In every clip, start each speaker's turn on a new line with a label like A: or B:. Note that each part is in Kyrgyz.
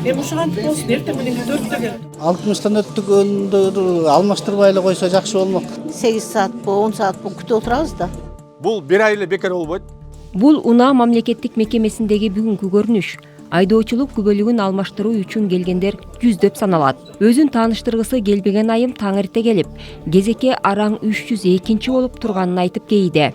A: Эми ушантип болсун, эртең мененки 4-тө кел.
B: 60-тан өттүгөндөрү алмаштырбай эле койсо жакшы болмок.
C: 8 саат бу 10 саат бу күтүп отурабыз да.
D: Бул 1 ай эле бекер болбойт.
E: Бул Унаа мамлекеттик мекемесиндеги бүгүнкү көрүнүш. Айдоочулук күбөлүгүн алмаштыруу үчүн келгендер жүздөп саналат. Өзүн тааныштыргысы келбеген айым таң эрте келип, кезекке араң 302 болуп турганын айтып кейиде.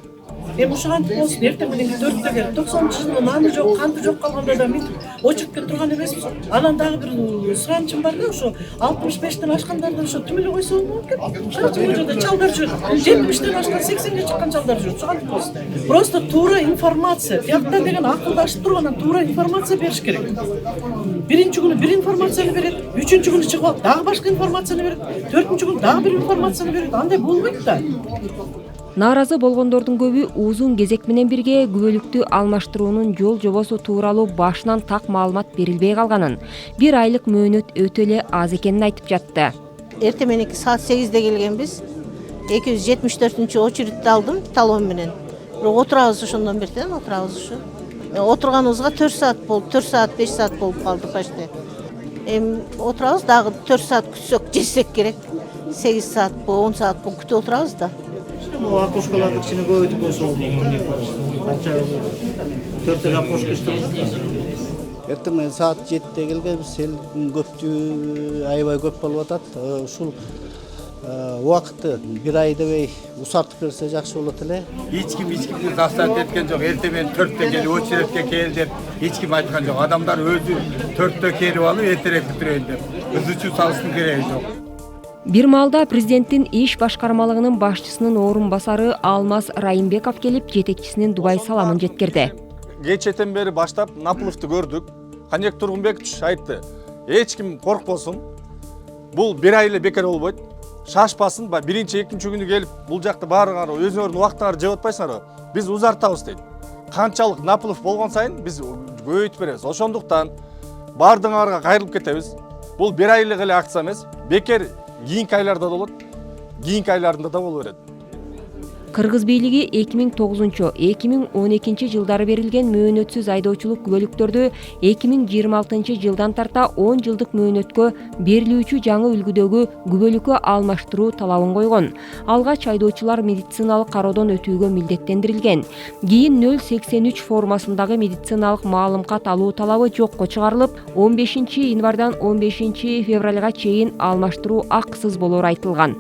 A: Эми ушантип болсун, эртең мененки 4-тө кел. 90-жылдын наны жок, канты жок калганда да мынтип очередке турган эмеспиз. Анан дагы бир суранычым бар да, ошо 65тен ашкандарды ошо түм эле койсо болмок экен. Канча бул жерде чалдар жүрөт. 70тен ашкан 80ге чыккан чалдар жүрөт. Ушантип болсун. Просто туура информация, тиякта деген акылдашып туруп анан туура информация бериш керек. Биринчи күнү бир информацияны берет, үчүнчү күнү чыгып алып дагы башка информацияны берет, төртүнчү күнү дагы бир информацияны берет. Андай болбойт да.
E: Нааразы болгондордун көбү узун кезек менен бирге күбөлүктү алмаштыруунун жол жобосу тууралуу башынан так маалымат берилбей калганын, 1 айлык мөөнөт өтө эле аз экенин айтып жатты.
C: Эртең мененки саат 8-де келгенбиз. 274-чү очередти алдым талон менен. Бирок отурабыз ошондон бертен отурабыз ушу. Отурганыбызга 4 саат болуп, 4 саат 5 саат болуп калды почти. Эми отурабыз дагы 4 саат күтсөк жетсек керек. 8 саат бу 10 саат бу күтүп отурабыз да.
B: Бул окушкаларды кичине көбөйтүп койсо болмок. Канча 4 эле окушка иштейбиз. Эртең менен саат 7-де келгенбиз. Эл көптү, аябай көп болуп атат. Ушул убакытты 1 ай дебей усартып берсе жакшы болот эле.
D: Эч кимди заставить эткен жок. Эртең менен 4-тө кел, очередке кел деп эч ким айткан жок. Адамдар өзү 4-тө келип алып эртерээк бүтүрөйүн деп. Өзүчө салыштын кереги жок.
E: Бир маалда президенттин иш башкармалыгынын башчысынын орун басары Алмаз Райымбеков келип, жетекчисинин Дубай саламын жеткирди.
D: Кечетен бери баштап Напловду көрдүк. Канек Тургунбекович айтты. Эч ким коркпосун. Бул 1 ай эле бекер болбойт. Шашпасын, биринчи, экинчи күнү келип, бул жакты баарыңар өзүңөрдүн убактыңарды жеп атпайсыңарбы? Биз узартабыз дейт. Канчалык Наплов болгон сайын биз көбөйтүп беребиз. Ошондуктан баардыгыңарга кайрылып кетебиз. Бул 1 айлык эле акция эмес. Бекер кийинки айларда болот. Кийинки айларында да боло берет.
E: Кыргыз бийлиги 2009-2012 жылдары берилген мөөнөтсүз айдоочулук күбөлүктөрдү 2026 жылдан тарта 10 жылдык мөөнөткө берилүүчү жаңы үлгүдөгү күбөлүккө алмаштыруу талабын койгон. Алгач айдоочулар медициналык кароодон өтүүгө милдеттендирилген. Кийин 083 формасындагы медициналык маалымат алуу талабы жокко чыгарылып, 15 январдан 15 февралга чейин алмаштыруу акысыз болоору айтылган.